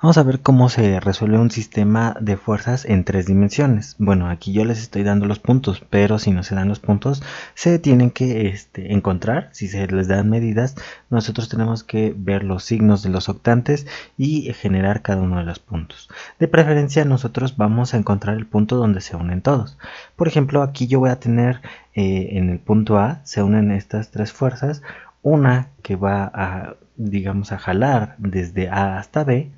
Vamos a ver cómo se resuelve un sistema de fuerzas en tres dimensiones. Bueno, aquí yo les estoy dando los puntos, pero si no se dan los puntos, se tienen que encontrar. Si se les dan medidas, nosotros tenemos que ver los signos de los octantes y generar cada uno de los puntos. De preferencia, nosotros vamos a encontrar el punto donde se unen todos. Por ejemplo, aquí yo voy a tener en el punto A, se unen estas tres fuerzas. Una que va a, digamos, a jalar desde A hasta B,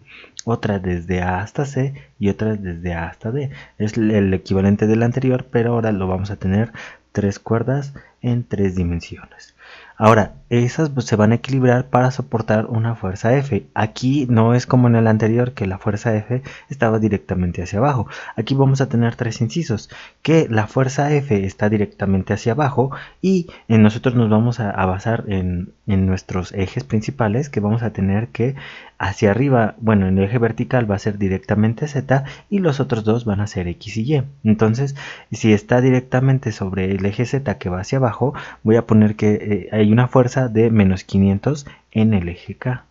otra desde A hasta C y otra desde A hasta D. Es el equivalente del anterior, pero ahora lo vamos a tener tres cuerdas en tres dimensiones. Ahora, esas se van a equilibrar para soportar una fuerza F. Aquí no es como en el anterior, que la fuerza F estaba directamente hacia abajo. Aquí vamos a tener tres incisos, que la fuerza F está directamente hacia abajo y nosotros nos vamos a basar en nuestros ejes principales, que vamos a tener que hacia arriba, bueno, en el eje vertical va a ser directamente Z y los otros dos van a ser X y Y. Entonces, si está directamente sobre el eje Z que va hacia abajo, voy a poner que hay una fuerza de menos 500 en el eje K.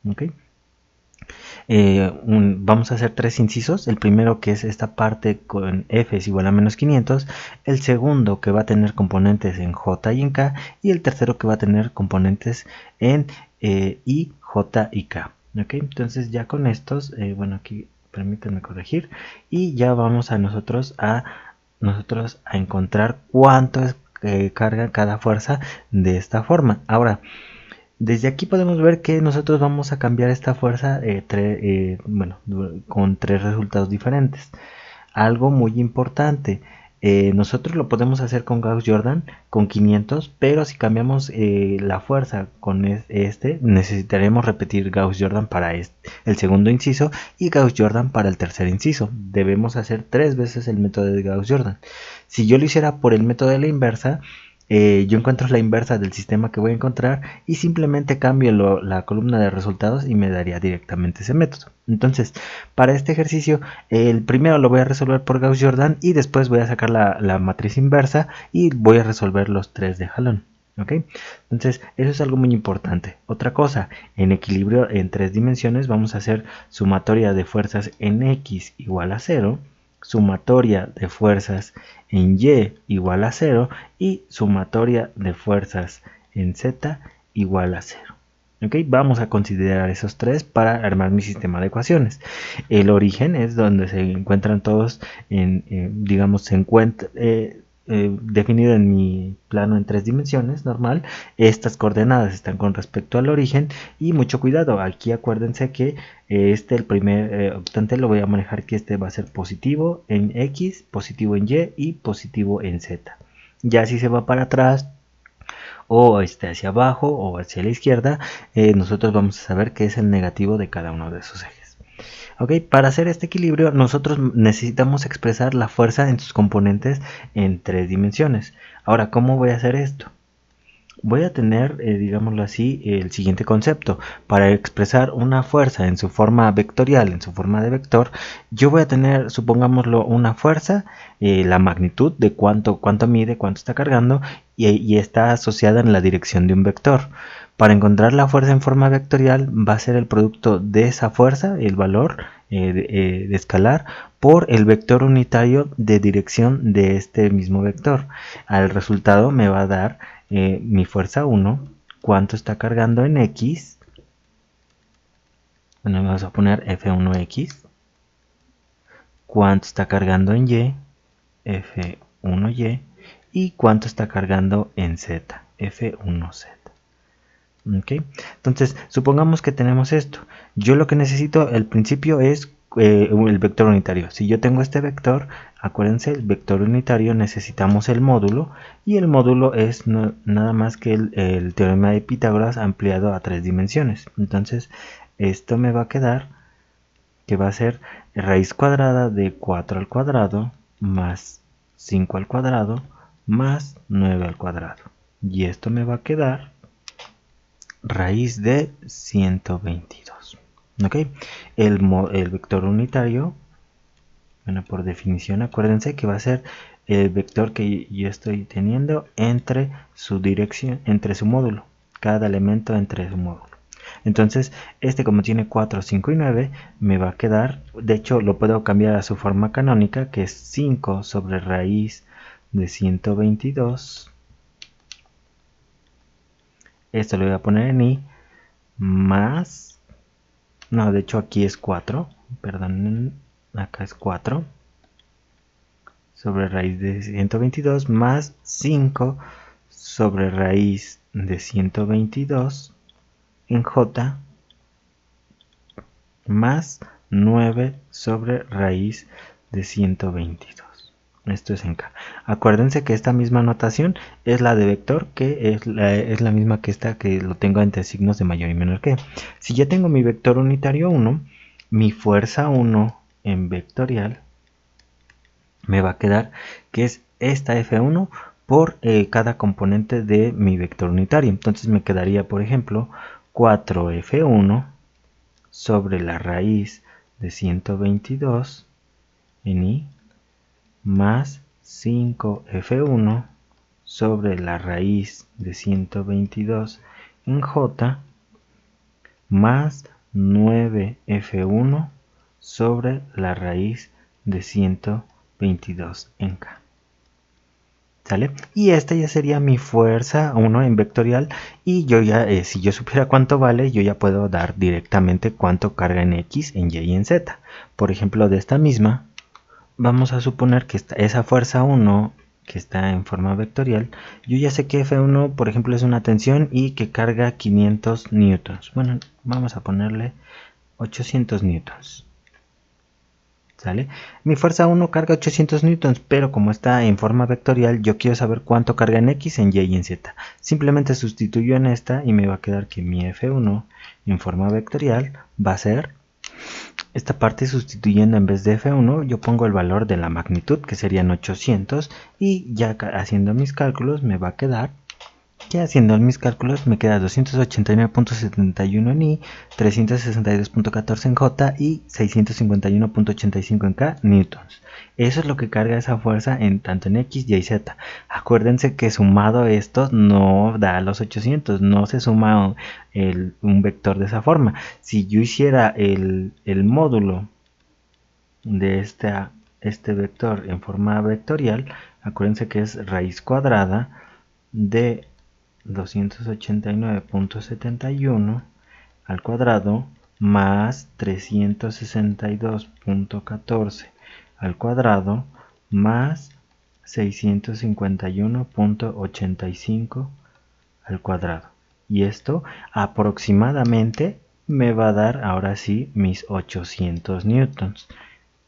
¿Okay? Vamos a hacer tres incisos. El primero, que es esta parte con F es igual a menos 500. El segundo, que va a tener componentes en J y en K. Y el tercero, que va a tener componentes en I, J y K. ¿Okay? Entonces ya con estos, bueno, aquí permítanme corregir. Y ya vamos a nosotros a encontrar cuánto es carga cada fuerza de esta forma. Ahora, desde aquí podemos ver que nosotros vamos a cambiar esta fuerza bueno, con tres resultados diferentes. Algo muy importante, nosotros lo podemos hacer con Gauss-Jordan con 500, pero si cambiamos la fuerza con necesitaremos repetir Gauss-Jordan para el segundo inciso y Gauss-Jordan para el tercer inciso. Debemos hacer tres veces el método de Gauss-Jordan. Si yo lo hiciera por el método de la inversa, yo encuentro la inversa del sistema que voy a encontrar y simplemente cambio la columna de resultados y me daría directamente ese método. Entonces, para este ejercicio, el primero lo voy a resolver por Gauss-Jordan y después voy a sacar la matriz inversa y voy a resolver los tres de jalón. ¿Okay? Entonces, eso es algo muy importante. Otra cosa, en equilibrio en tres dimensiones vamos a hacer sumatoria de fuerzas en X igual a 0, sumatoria de fuerzas en Y igual a 0 y sumatoria de fuerzas en Z igual a 0. ¿Okay? Vamos a considerar esos tres para armar mi sistema de ecuaciones. El origen es donde se encuentran todos, digamos, se encuentra definido en mi plano en tres dimensiones normal. Estas coordenadas están con respecto al origen y mucho cuidado, aquí acuérdense que el primer octante lo voy a manejar que este va a ser positivo en X, positivo en Y y positivo en Z. Ya si se va para atrás o hacia abajo o hacia la izquierda, nosotros vamos a saber qué es el negativo de cada uno de esos ejes. Okay, para hacer este equilibrio nosotros necesitamos expresar la fuerza en sus componentes en tres dimensiones. Ahora, ¿cómo voy a hacer esto? Voy a tener, digámoslo así, el siguiente concepto. Para expresar una fuerza en su forma vectorial, en su forma de vector, yo voy a tener, supongámoslo, una fuerza, la magnitud de cuánto mide, cuánto está cargando, y está asociada en la dirección de un vector. Para encontrar la fuerza en forma vectorial va a ser el producto de esa fuerza, el valor de escalar, por el vector unitario de dirección de este mismo vector. Al resultado me va a dar mi fuerza 1, cuánto está cargando en X. Bueno, vamos a poner F1X. Cuánto está cargando en Y, F1Y. Y cuánto está cargando en Z, F1Z. ¿Okay? Entonces, supongamos que tenemos esto. Yo lo que necesito al principio es el vector unitario. Si yo tengo este vector, acuérdense, el vector unitario necesitamos el módulo, y el módulo es nada más que el teorema de Pitágoras ampliado a tres dimensiones. Entonces, esto me va a quedar que va a ser raíz cuadrada de 4 al cuadrado más 5 al cuadrado más 9 al cuadrado. Y esto me va a quedar raíz de 122. ¿Ok? El vector unitario, bueno, por definición, acuérdense que va a ser el vector que yo estoy teniendo entre su dirección, entre su módulo. Cada elemento entre su módulo. Entonces, este como tiene 4, 5 y 9, me va a quedar, de hecho lo puedo cambiar a su forma canónica, que es 5 sobre raíz de 122. Esto lo voy a poner en i, más, no, de hecho aquí es 4, perdón, acá es 4, sobre raíz de 122, más 5 sobre raíz de 122 en j, más 9 sobre raíz de 122. Esto es en K. Acuérdense que esta misma notación es la de vector, que es la misma que esta, que lo tengo entre signos de mayor y menor que. Si ya tengo mi vector unitario 1, mi fuerza 1 en vectorial me va a quedar que es esta F1 por cada componente de mi vector unitario. Entonces me quedaría, por ejemplo, 4F1 sobre la raíz de 122 en i, más 5F1 sobre la raíz de 122 en j, más 9F1 sobre la raíz de 122 en k. ¿Sale? Y esta ya sería mi fuerza 1 en vectorial, y yo ya, si yo supiera cuánto vale, yo ya puedo dar directamente cuánto carga en x, en y y en z. Por ejemplo, de esta misma, vamos a suponer que esa fuerza 1 que está en forma vectorial, yo ya sé que F1, por ejemplo, es una tensión y que carga 500 newtons. Bueno, vamos a ponerle 800 newtons. ¿Sale? Mi fuerza 1 carga 800 newtons, pero como está en forma vectorial, yo quiero saber cuánto carga en x, en y y en z. Simplemente sustituyo en esta y me va a quedar que mi F1 en forma vectorial va a ser esta parte, sustituyendo en vez de F1, yo pongo el valor de la magnitud, que serían 800, y ya haciendo mis cálculos me va a quedar, me queda 289.71 en i, 362.14 en j y 651.85 en k newtons. Eso es lo que carga esa fuerza en tanto en x, y z. Acuérdense que sumado esto no da los 800, no se suma un vector de esa forma. Si yo hiciera el módulo de este vector en forma vectorial, acuérdense que es raíz cuadrada de 289.71 al cuadrado más 362.14 al cuadrado más 651.85 al cuadrado. Y esto aproximadamente me va a dar ahora sí mis 800 newtons,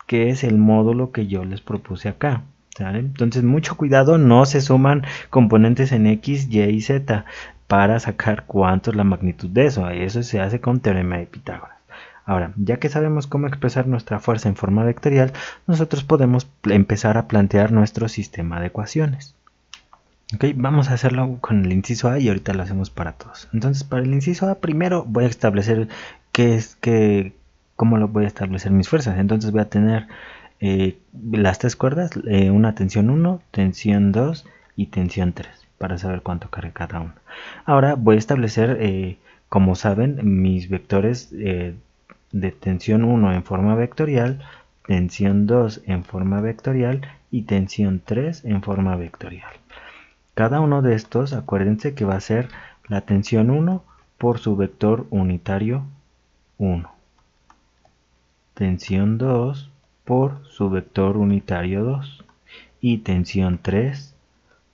que es el módulo que yo les propuse acá. ¿Sale? Entonces mucho cuidado, no se suman componentes en x, y y z para sacar cuánto es la magnitud de eso. Eso se hace con teorema de Pitágoras. Ahora, ya que sabemos cómo expresar nuestra fuerza en forma vectorial, nosotros podemos empezar a plantear nuestro sistema de ecuaciones. Ok, vamos a hacerlo con el inciso A y ahorita lo hacemos para todos. Entonces, para el inciso A, primero voy a establecer cómo lo voy a establecer mis fuerzas. Entonces voy a tener las tres cuerdas, una tensión 1, tensión 2 y tensión 3, para saber cuánto carga cada uno. Ahora voy a establecer, como saben, mis vectores de tensión 1 en forma vectorial, tensión 2 en forma vectorial y tensión 3 en forma vectorial. Cada uno de estos, acuérdense que va a ser la tensión 1 por su vector unitario 1. Tensión 2 por su vector unitario 2. Y tensión 3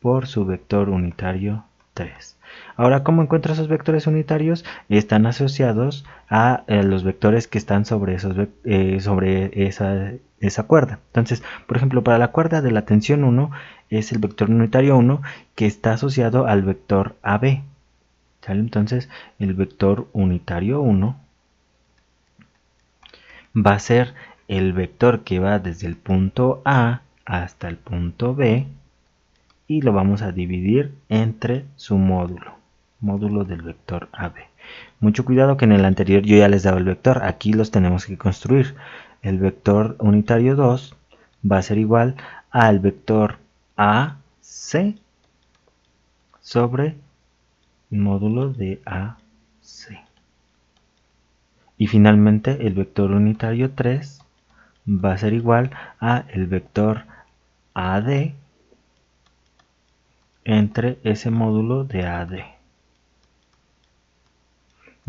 por su vector unitario 3. Ahora, ¿cómo encuentro esos vectores unitarios? Están asociados a los vectores que están sobre esa cuerda. Entonces, por ejemplo, para la cuerda de la tensión 1 es el vector unitario 1 que está asociado al vector AB. ¿Sale? Entonces, el vector unitario 1 va a ser el vector que va desde el punto A hasta el punto B, y lo vamos a dividir entre su módulo del vector AB. Mucho cuidado que en el anterior yo ya les daba el vector, aquí los tenemos que construir. El vector unitario 2 va a ser igual al vector AC sobre el módulo de AC. Y finalmente el vector unitario 3 va a ser igual a el vector AD entre ese módulo de AD.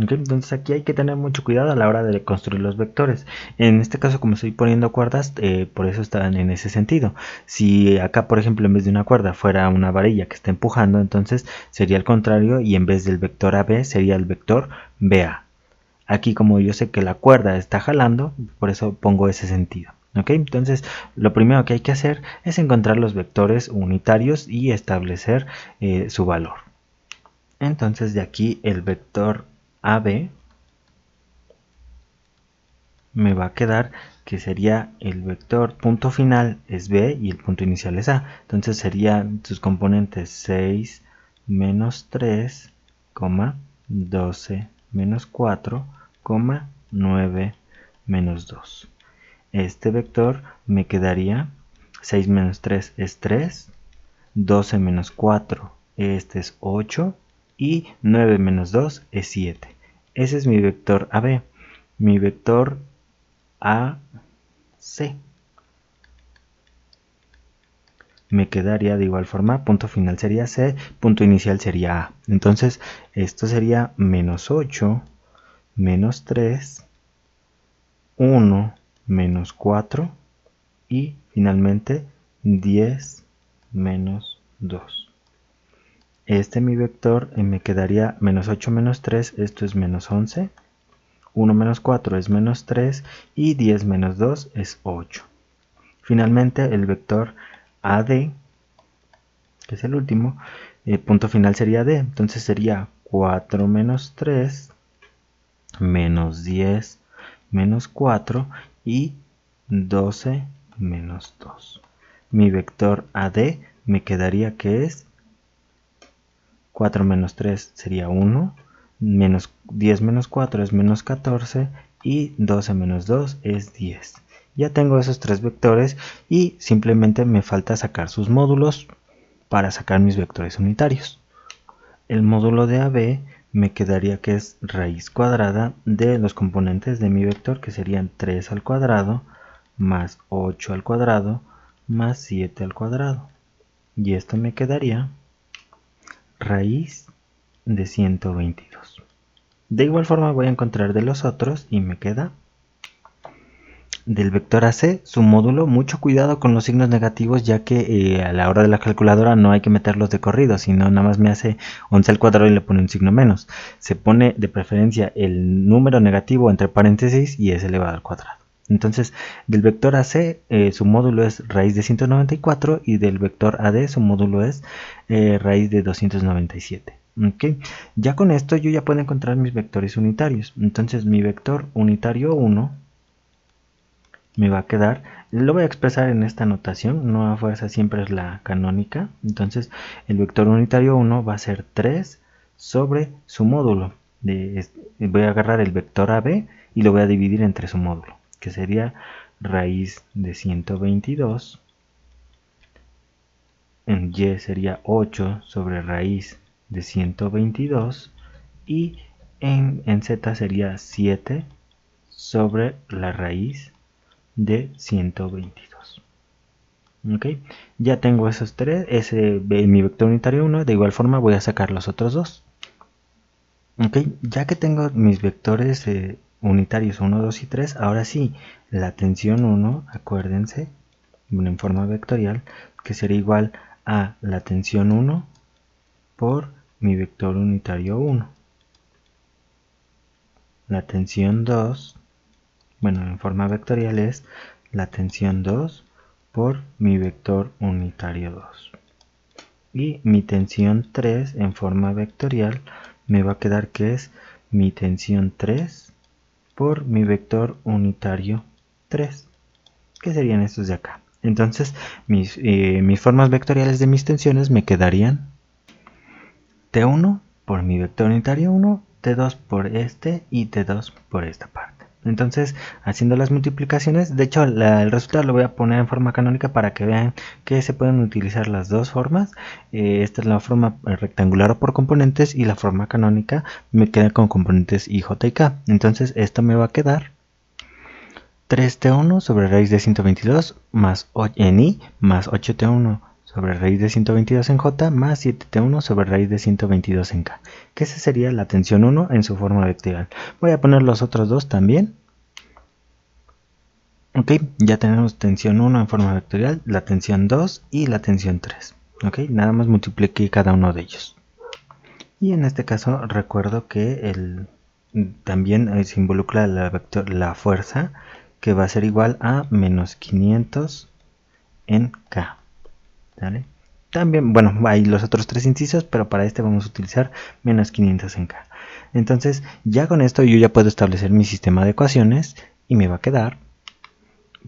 Okay, entonces aquí hay que tener mucho cuidado a la hora de construir los vectores. En este caso, como estoy poniendo cuerdas, por eso están en ese sentido. Si acá, por ejemplo, en vez de una cuerda fuera una varilla que está empujando, entonces sería el contrario, y en vez del vector AB sería el vector BA. Aquí, como yo sé que la cuerda está jalando, por eso pongo ese sentido. Okay, entonces lo primero que hay que hacer es encontrar los vectores unitarios y establecer su valor. Entonces de aquí el vector AB me va a quedar que sería el vector punto final es B y el punto inicial es A. Entonces serían sus componentes 6 menos 3, 12 menos 4, 9 menos 2. Este vector me quedaría 6 menos 3 es 3, 12 menos 4 este es 8 y 9 menos 2 es 7. Ese es mi vector AB. Mi vector AC me quedaría de igual forma, punto final sería C, punto inicial sería A. Entonces esto sería menos 8 menos 3, 1 menos 4 y finalmente 10 menos 2. Mi vector me quedaría menos 8 menos 3, esto es menos 11, 1 menos 4 es menos 3 y 10 menos 2 es 8. Finalmente el vector AD, que es el último, punto final sería D, entonces sería 4 menos 3 menos 10 menos 4 y 12 menos 2. Mi vector AD me quedaría que es 4 menos 3 sería 1, menos 10 menos 4 es menos 14 y 12 menos 2 es 10. Ya tengo esos tres vectores y simplemente me falta sacar sus módulos para sacar mis vectores unitarios. El módulo de AB me quedaría que es raíz cuadrada de los componentes de mi vector, que serían 3 al cuadrado más 8 al cuadrado más 7 al cuadrado. Y esto me quedaría raíz de 122. De igual forma voy a encontrar de los otros y me queda del vector AC su módulo. Mucho cuidado con los signos negativos, ya que a la hora de la calculadora no hay que meterlos de corrido, sino nada más me hace 11 al cuadrado y le pone un signo menos. Se pone de preferencia el número negativo entre paréntesis y es elevado al cuadrado. Entonces del vector AC su módulo es raíz de 194 y del vector AD su módulo es raíz de 297. Okay. Ya con esto yo ya puedo encontrar mis vectores unitarios. Entonces mi vector unitario 1 me va a quedar, lo voy a expresar en esta notación, no a fuerza siempre es la canónica. Entonces el vector unitario 1 va a ser 3 sobre su módulo. Voy a agarrar el vector AB y lo voy a dividir entre su módulo, que sería raíz de 122. En Y sería 8 sobre raíz de 122 y en Z sería 7 sobre la raíz de 122. Ok, ya tengo esos tres, mi vector unitario 1, de igual forma voy a sacar los otros dos. Ok, ya que tengo mis vectores unitarios 1, 2 y 3, ahora sí, la tensión 1, acuérdense, en forma vectorial, que sería igual a la tensión 1 por mi vector unitario 1. La tensión 2, bueno, en forma vectorial es la tensión 2 por mi vector unitario 2. Y mi tensión 3 en forma vectorial me va a quedar que es mi tensión 3 por mi vector unitario 3, que serían estos de acá. Entonces mis formas vectoriales de mis tensiones me quedarían T1 por mi vector unitario 1, T2 por este y T2 por esta parte. Entonces, haciendo las multiplicaciones, de hecho el resultado lo voy a poner en forma canónica para que vean que se pueden utilizar las dos formas. Esta es la forma rectangular o por componentes, y la forma canónica me queda con componentes i, j y k. Entonces esto me va a quedar 3t1 sobre raíz de 122 más en i más 8t1 sobre raíz de 122 en j más 7t1 sobre raíz de 122 en k, que esa sería la tensión 1 en su forma vectorial. Voy a poner los otros dos también. Ok, ya tenemos tensión 1 en forma vectorial, la tensión 2 y la tensión 3. Ok, nada más multipliqué cada uno de ellos. Y en este caso recuerdo que también se involucra la fuerza, que va a ser igual a menos 500 en K. ¿Vale? También, bueno, hay los otros tres incisos, pero para este vamos a utilizar menos 500 en K. Entonces, ya con esto yo ya puedo establecer mi sistema de ecuaciones y me va a quedar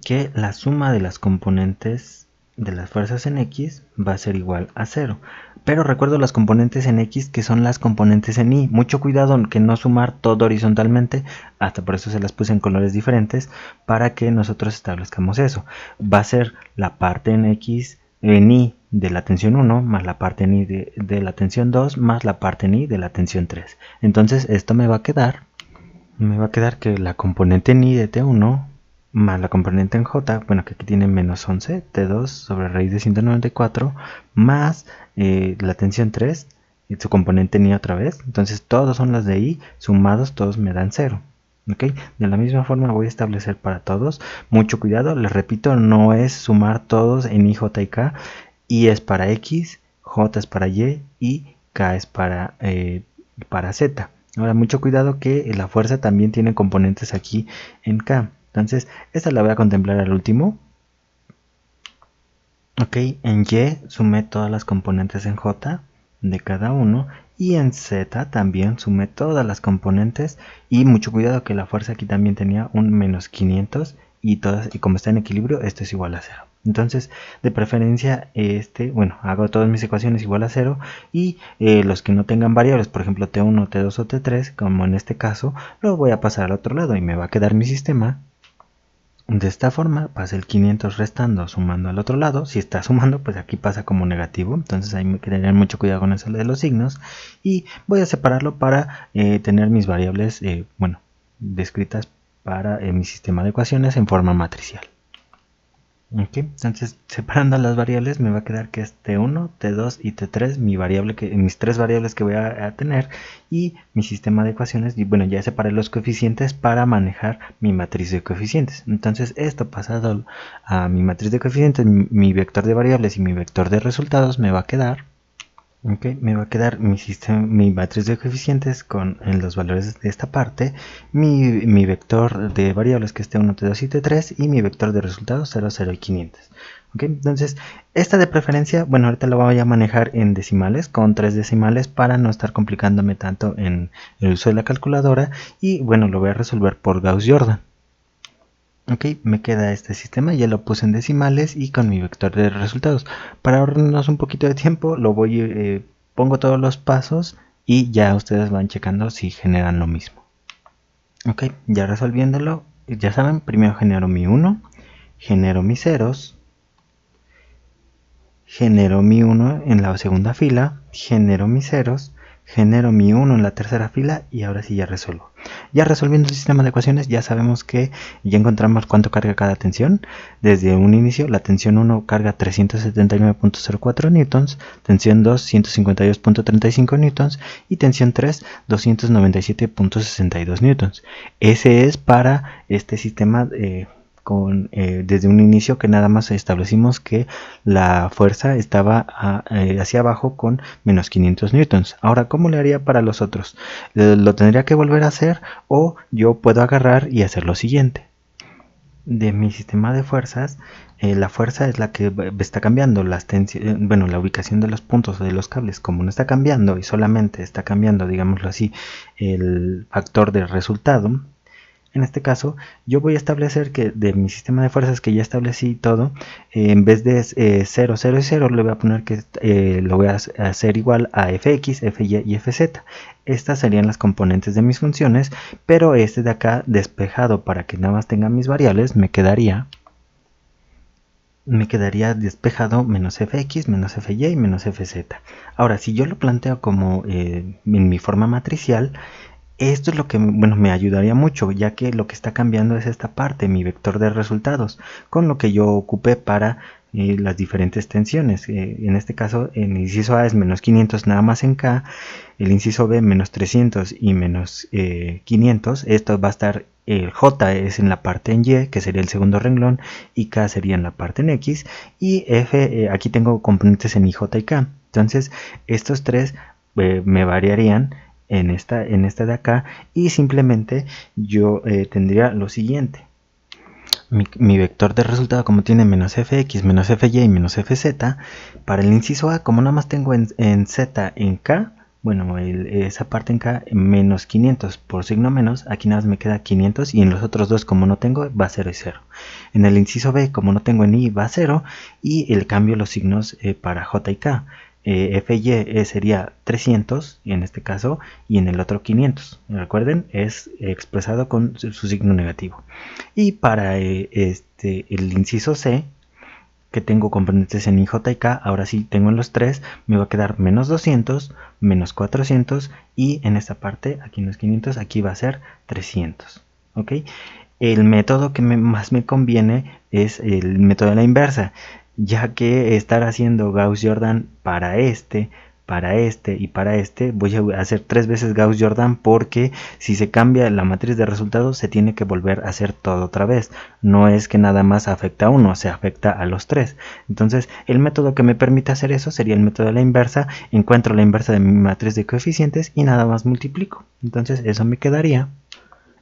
que la suma de las componentes de las fuerzas en X va a ser igual a 0. Pero recuerdo las componentes en X que son las componentes en Y. Mucho cuidado que no sumar todo horizontalmente, hasta por eso se las puse en colores diferentes, para que nosotros establezcamos eso. Va a ser la parte en X, en Y de la tensión 1, más la parte en Y de la tensión 2, más la parte en Y de la tensión 3. Entonces esto me va a quedar que la componente en Y de T1 más la componente en J, bueno, que aquí tiene menos 11, T2 sobre raíz de 194, más la tensión 3, y su componente en Y otra vez. Entonces todos son las de Y, sumados todos me dan 0. ¿Okay? De la misma forma voy a establecer para todos. Mucho cuidado, les repito, no es sumar todos en I, J y K. I es para X, J es para y K es para Z. Ahora, mucho cuidado que la fuerza también tiene componentes aquí en K. Entonces, esta la voy a contemplar al último. Ok, en Y sumé todas las componentes en J de cada uno, y en Z también sumé todas las componentes, y mucho cuidado que la fuerza aquí también tenía un menos 500, y como está en equilibrio, esto es igual a 0. Entonces, de preferencia, hago todas mis ecuaciones igual a 0, y los que no tengan variables, por ejemplo T1, T2 o T3, como en este caso, lo voy a pasar al otro lado y me va a quedar mi sistema. De esta forma pasa el 500 restando, sumando al otro lado. Si está sumando, pues aquí pasa como negativo. Entonces ahí me quedaría mucho cuidado con eso de los signos. Y voy a separarlo para tener mis variables descritas para mi sistema de ecuaciones en forma matricial. Okay. Entonces, separando las variables, me va a quedar que es T1, T2 y T3, mis tres variables que voy a tener, y mi sistema de ecuaciones. Y bueno, ya separé los coeficientes para manejar mi matriz de coeficientes. Entonces, esto pasado a mi matriz de coeficientes, mi vector de variables y mi vector de resultados, me va a quedar mi matriz de coeficientes en los valores de esta parte, mi vector de variables que es T1, T2 y T3, y mi vector de resultados 0, 0 y 500. Okay, entonces, esta de preferencia, bueno, ahorita la voy a manejar en decimales, con 3 decimales, para no estar complicándome tanto en el uso de la calculadora, y bueno, lo voy a resolver por Gauss-Jordan. Ok, me queda este sistema, ya lo puse en decimales y con mi vector de resultados. Para ahorrarnos un poquito de tiempo, pongo todos los pasos y ya ustedes van checando si generan lo mismo. Ok, ya resolviéndolo, ya saben, primero genero mi 1, genero mis ceros, genero mi 1 en la segunda fila, genero mis ceros, genero mi 1 en la tercera fila, y ahora sí ya resuelvo. Ya resolviendo el sistema de ecuaciones, ya sabemos que ya encontramos cuánto carga cada tensión. Desde un inicio, la tensión 1 carga 379.04 newtons, tensión 2 152.35 newtons y tensión 3 297.62 newtons. Ese es para este sistema desde un inicio, que nada más establecimos que la fuerza estaba hacia abajo con menos 500 newtons. Ahora, ¿cómo le haría para los otros? ¿Lo tendría que volver a hacer, o yo puedo agarrar y hacer lo siguiente? De mi sistema de fuerzas, la fuerza es la que está cambiando la ubicación de los puntos de los cables. Como no está cambiando y solamente está cambiando, digámoslo así, el factor de resultado, En este caso yo voy a establecer que de mi sistema de fuerzas que ya establecí todo, en vez de 0, 0 y 0 le voy a poner que lo voy a hacer igual a fx, fy y fz. Estas serían las componentes de mis funciones, pero este de acá despejado para que nada más tenga mis variables me quedaría despejado menos fx, menos fy y menos fz. Ahora, si yo lo planteo como en mi forma matricial, esto es lo que me ayudaría mucho, ya que lo que está cambiando es esta parte, mi vector de resultados, con lo que yo ocupé para las diferentes tensiones. En este caso, el inciso A es menos 500 nada más en K, el inciso B menos 300 y menos 500. Esto va a estar, el J es en la parte en Y, que sería el segundo renglón, y K sería en la parte en X, y F, aquí tengo componentes en I, J y K. Entonces, estos tres me variarían en esta de acá, y simplemente yo tendría lo siguiente. Mi vector de resultado, como tiene menos fx, menos fy y menos fz, para el inciso A, como nada más tengo en z en k, bueno, esa parte en k, menos 500 por signo menos, aquí nada más me queda 500, y en los otros dos, como no tengo, va 0 y 0. En el inciso B, como no tengo en i, va 0, y el cambio los signos para j y k. fy sería 300 en este caso, y en el otro 500. Recuerden, es expresado con su signo negativo. Y para el inciso C, que tengo componentes en I, J y K, ahora sí tengo en los tres, me va a quedar menos 200, menos 400, y en esta parte, aquí no es 500, aquí va a ser 300. ¿Ok? El método que más me conviene es el método de la inversa, ya que estar haciendo Gauss-Jordan para este y para este, voy a hacer 3 veces Gauss-Jordan, porque si se cambia la matriz de resultados se tiene que volver a hacer todo otra vez. No es que nada más afecta a uno, se afecta a los tres. Entonces el método que me permite hacer eso sería el método de la inversa. Encuentro la inversa de mi matriz de coeficientes y nada más multiplico. Entonces eso me quedaría.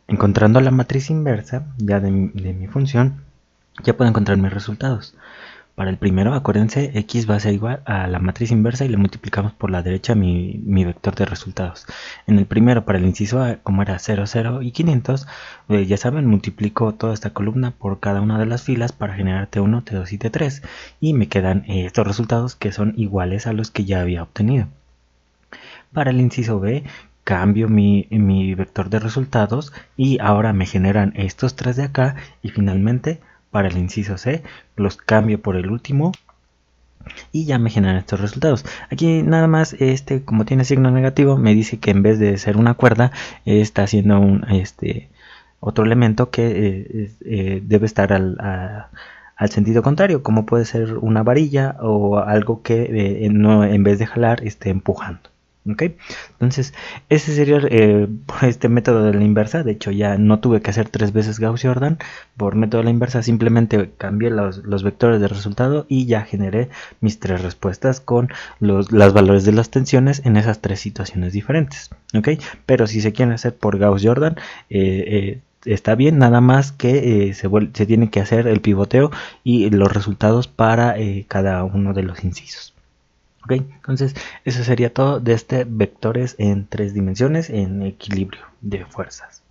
Encontrando la matriz inversa ya de mi función, ya puedo encontrar mis resultados. Para el primero, acuérdense, x va a ser igual a la matriz inversa y le multiplicamos por la derecha mi vector de resultados. En el primero, para el inciso A, como era 0, 0 y 500, ya saben, multiplico toda esta columna por cada una de las filas para generar T1, T2 y T3. Y me quedan estos resultados que son iguales a los que ya había obtenido. Para el inciso B, cambio mi vector de resultados y ahora me generan estos tres de acá, y finalmente para el inciso C los cambio por el último y ya me generan estos resultados. Aquí nada más, como tiene signo negativo, me dice que en vez de ser una cuerda está haciendo otro elemento que debe estar al sentido contrario, como puede ser una varilla o algo que no, en vez de jalar, esté empujando. ¿Okay? Entonces ese sería este método de la inversa. De hecho, ya no tuve que hacer 3 veces Gauss-Jordan por método de la inversa, simplemente cambié los vectores de resultado y ya generé mis 3 respuestas con los valores de las tensiones en esas 3 situaciones diferentes. ¿Okay? Pero si se quieren hacer por Gauss-Jordan, está bien, nada más que se tiene que hacer el pivoteo y los resultados para cada uno de los incisos. Ok, entonces eso sería todo de vectores en 3 dimensiones en equilibrio de fuerzas.